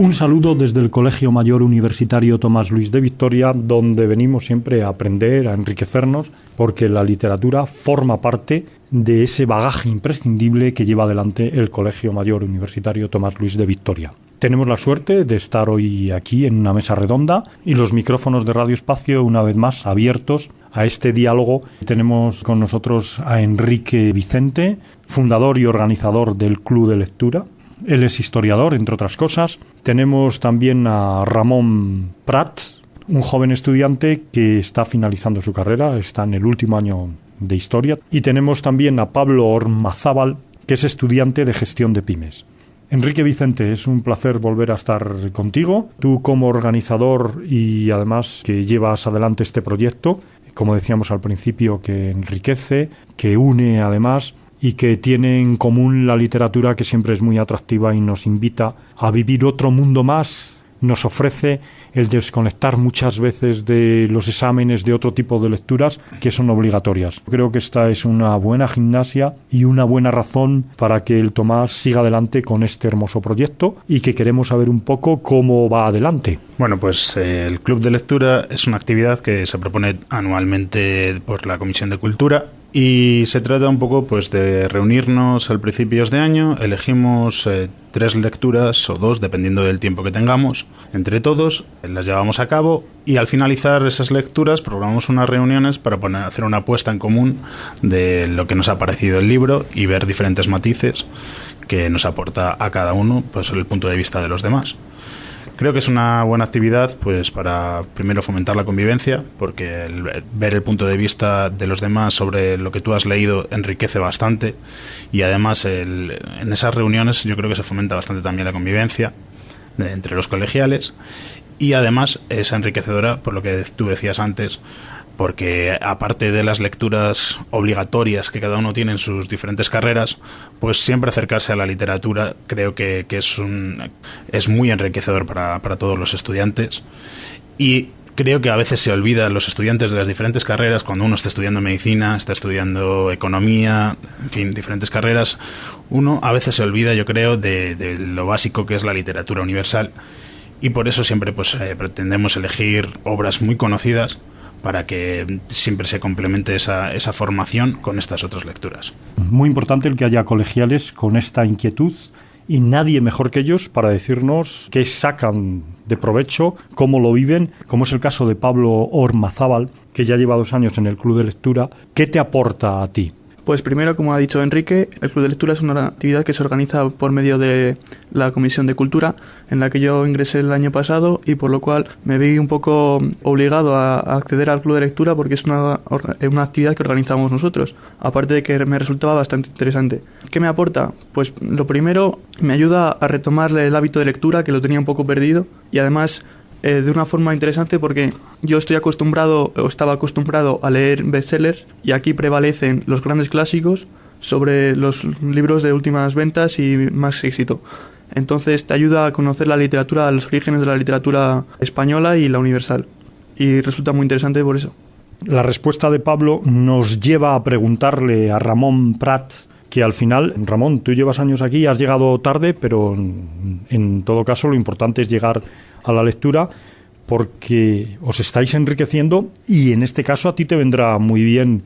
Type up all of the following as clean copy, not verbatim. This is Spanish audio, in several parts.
Un saludo desde el Colegio Mayor Universitario Tomás Luis de Victoria, donde venimos siempre a aprender, a enriquecernos, porque la literatura forma parte de ese bagaje imprescindible que lleva adelante el Colegio Mayor Universitario Tomás Luis de Victoria. Tenemos la suerte de estar hoy aquí en una mesa redonda y los micrófonos de Radio Espacio una vez más abiertos a este diálogo. Tenemos con nosotros a Enrique Vicente, fundador y organizador del Club de Lectura. Él es historiador, entre otras cosas. Tenemos también a Ramón Prats, un joven estudiante que está finalizando su carrera, está en el último año de historia. Y tenemos también a Pablo Ormazábal, que es estudiante de gestión de pymes. Enrique Vicente, es un placer volver a estar contigo. Tú como organizador y además que llevas adelante este proyecto, como decíamos al principio, que enriquece, que une además y que tiene en común la literatura, que siempre es muy atractiva y nos invita a vivir otro mundo más, nos ofrece el desconectar muchas veces de los exámenes, de otro tipo de lecturas que son obligatorias. Creo que esta es una buena gimnasia y una buena razón para que el Tomás siga adelante con este hermoso proyecto y que queremos saber un poco cómo va adelante. Bueno, pues el Club de Lectura es una actividad que se propone anualmente por la Comisión de Cultura. Y se trata un poco pues de reunirnos al principios de año, elegimos 3 lecturas o 2, dependiendo del tiempo que tengamos, entre todos, las llevamos a cabo y al finalizar esas lecturas programamos unas reuniones para hacer una apuesta en común de lo que nos ha parecido el libro y ver diferentes matices que nos aporta a cada uno pues el punto de vista de los demás. Creo que es una buena actividad pues para primero fomentar la convivencia, porque ver el punto de vista de los demás sobre lo que tú has leído enriquece bastante y además en esas reuniones yo creo que se fomenta bastante también la convivencia entre los colegiales y además es enriquecedora por lo que tú decías antes, porque aparte de las lecturas obligatorias que cada uno tiene en sus diferentes carreras, pues siempre acercarse a la literatura creo que es muy enriquecedor para todos los estudiantes y creo que a veces se olvidan los estudiantes de las diferentes carreras cuando uno está estudiando medicina, está estudiando economía, en fin, diferentes carreras, uno a veces se olvida, yo creo, de lo básico que es la literatura universal y por eso siempre pues pretendemos elegir obras muy conocidas para que siempre se complemente esa formación con estas otras lecturas. Muy importante el que haya colegiales con esta inquietud y nadie mejor que ellos para decirnos qué sacan de provecho, cómo lo viven, como es el caso de Pablo Ormazábal, que ya lleva 2 años en el Club de Lectura. ¿Qué te aporta a ti? Pues primero, como ha dicho Enrique, el Club de Lectura es una actividad que se organiza por medio de la Comisión de Cultura, en la que yo ingresé el año pasado y por lo cual me vi un poco obligado a acceder al Club de Lectura porque es una actividad que organizamos nosotros, aparte de que me resultaba bastante interesante. ¿Qué me aporta? Pues lo primero, me ayuda a retomar el hábito de lectura, que lo tenía un poco perdido, y además de una forma interesante porque yo estaba acostumbrado a leer bestsellers y aquí prevalecen los grandes clásicos sobre los libros de últimas ventas y más éxito. Entonces te ayuda a conocer la literatura, los orígenes de la literatura española y la universal. Y resulta muy interesante por eso. La respuesta de Pablo nos lleva a preguntarle a Ramón Prats, que al final, Ramón, tú llevas años aquí, has llegado tarde, pero en todo caso lo importante es llegar a la lectura porque os estáis enriqueciendo y en este caso a ti te vendrá muy bien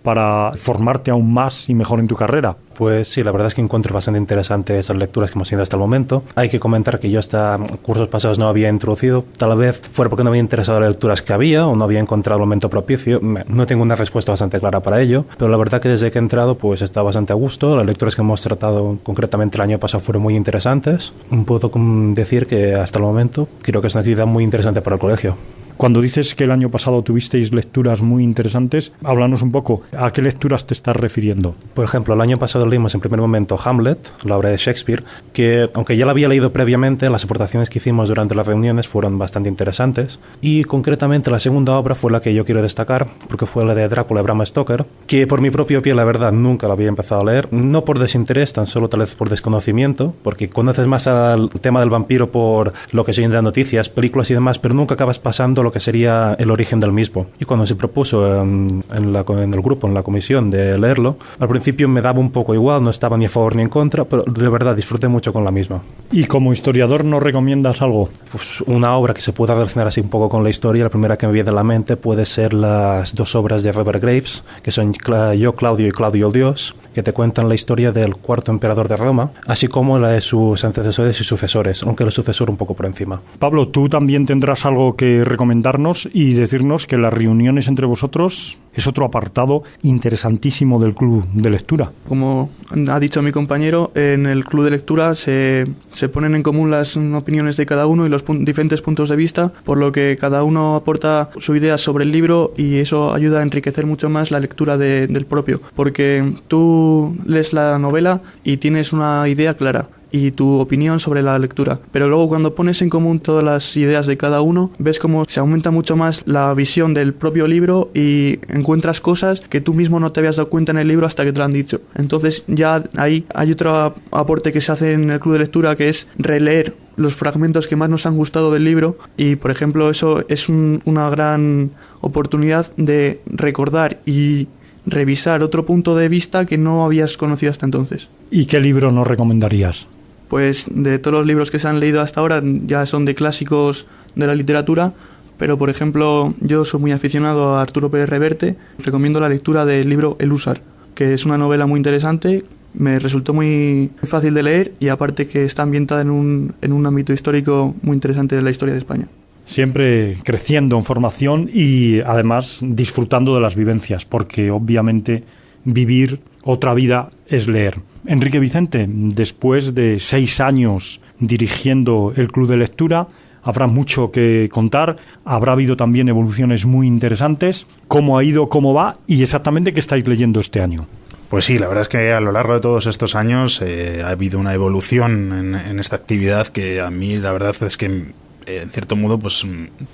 para formarte aún más y mejor en tu carrera. Pues sí, la verdad es que encuentro bastante interesante esas lecturas que hemos tenido hasta el momento. Hay que comentar que yo hasta cursos pasados no había introducido, tal vez fuera porque no había interesado las lecturas que había o no había encontrado el momento propicio. No tengo una respuesta bastante clara para ello, pero la verdad que desde que he entrado pues está bastante a gusto. Las lecturas que hemos tratado concretamente el año pasado fueron muy interesantes. Puedo decir que hasta el momento creo que es una actividad muy interesante para el colegio. Cuando dices que el año pasado tuvisteis lecturas muy interesantes, háblanos un poco, ¿a qué lecturas te estás refiriendo? Por ejemplo, el año pasado leímos en primer momento Hamlet, la obra de Shakespeare, que aunque ya la había leído previamente, las aportaciones que hicimos durante las reuniones fueron bastante interesantes y concretamente la segunda obra fue la que yo quiero destacar, porque fue la de Drácula de Bram Stoker, que por mi propio pie, la verdad, nunca la había empezado a leer, no por desinterés, tan solo tal vez por desconocimiento, porque conoces más al tema del vampiro por lo que se oye en las noticias, películas y demás, pero nunca acabas pasando todo lo que sería el origen del mismo. Y cuando se propuso en el grupo, en la comisión, de leerlo, al principio me daba un poco igual, no estaba ni a favor ni en contra, pero de verdad disfruté mucho con la misma. ¿Y como historiador nos recomiendas algo? Pues una obra que se pueda relacionar así un poco con la historia, la primera que me viene a la mente puede ser las dos obras de Robert Graves, que son Yo, Claudio y Claudio el Dios, que te cuentan la historia del cuarto emperador de Roma, así como la de sus antecesores y sucesores, aunque el sucesor un poco por encima. Pablo, tú también tendrás algo que recomendarnos y decirnos que las reuniones entre vosotros es otro apartado interesantísimo del club de lectura. Como ha dicho mi compañero, en el club de lectura se ponen en común las opiniones de cada uno y los diferentes puntos de vista, por lo que cada uno aporta su idea sobre el libro y eso ayuda a enriquecer mucho más la lectura del propio, porque tú lees la novela y tienes una idea clara y tu opinión sobre la lectura. Pero luego cuando pones en común todas las ideas de cada uno, ves cómo se aumenta mucho más la visión del propio libro y encuentras cosas que tú mismo no te habías dado cuenta en el libro hasta que te lo han dicho. Entonces ya ahí hay otro aporte que se hace en el club de lectura, que es releer los fragmentos que más nos han gustado del libro y, por ejemplo, eso es una gran oportunidad de recordar y revisar otro punto de vista que no habías conocido hasta entonces. ¿Y qué libro nos recomendarías? Pues de todos los libros que se han leído hasta ahora ya son de clásicos de la literatura, pero por ejemplo yo soy muy aficionado a Arturo Pérez Reverte. Recomiendo la lectura del libro El Húsar, que es una novela muy interesante, me resultó muy fácil de leer y aparte que está ambientada en un ámbito histórico muy interesante de la historia de España. Siempre creciendo en formación y además disfrutando de las vivencias, porque obviamente vivir otra vida es leer. Enrique Vicente, después de 6 años dirigiendo el Club de Lectura, habrá mucho que contar, habrá habido también evoluciones muy interesantes. ¿Cómo ha ido, cómo va y exactamente qué estáis leyendo este año? Pues sí, la verdad es que a lo largo de todos estos años ha habido una evolución en esta actividad que a mí la verdad es que en cierto modo pues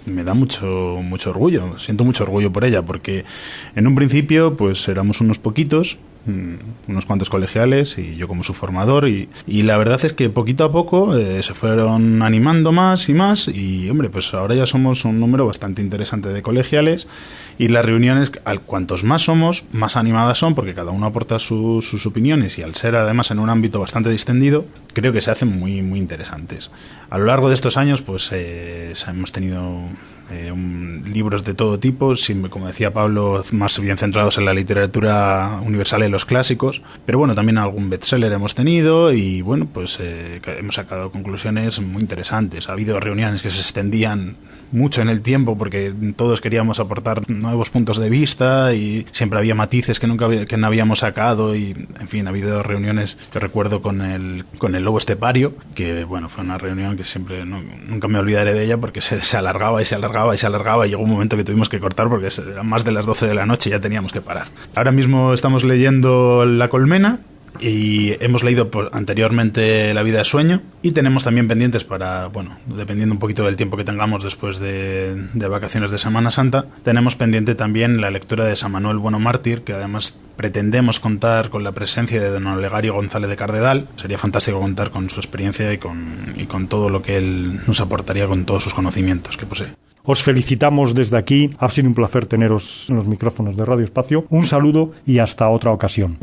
me da mucho orgullo, siento mucho orgullo por ella, porque en un principio pues éramos unos poquitos, unos cuantos colegiales y yo como su formador y la verdad es que poquito a poco se fueron animando más y hombre, pues ahora ya somos un número bastante interesante de colegiales y las reuniones, cuantos más somos, más animadas son porque cada uno aporta sus opiniones y al ser además en un ámbito bastante distendido, creo que se hacen muy, muy interesantes. A lo largo de estos años pues hemos tenido libros de todo tipo, como decía Pablo, más bien centrados en la literatura universal y los clásicos, pero bueno, también algún bestseller hemos tenido y bueno, pues hemos sacado conclusiones muy interesantes. Ha habido reuniones que se extendían mucho en el tiempo porque todos queríamos aportar nuevos puntos de vista y siempre había matices que no habíamos sacado y en fin, ha habido reuniones, yo recuerdo con el Lobo Estepario, que bueno, fue una reunión que siempre nunca me olvidaré de ella porque se alargaba y se alargaba y se alargaba y llegó un momento que tuvimos que cortar porque eran más de las 12 de la noche y ya teníamos que parar. Ahora mismo estamos leyendo La Colmena y hemos leído anteriormente La vida es sueño y tenemos también pendientes para, bueno, dependiendo un poquito del tiempo que tengamos después de vacaciones de Semana Santa, tenemos pendiente también la lectura de San Manuel Bueno Mártir, que además pretendemos contar con la presencia de don Olegario González de Cardedal. Sería fantástico contar con su experiencia y con todo lo que él nos aportaría con todos sus conocimientos que posee. Os felicitamos desde aquí, ha sido un placer teneros en los micrófonos de Radio Espacio. Un saludo y hasta otra ocasión.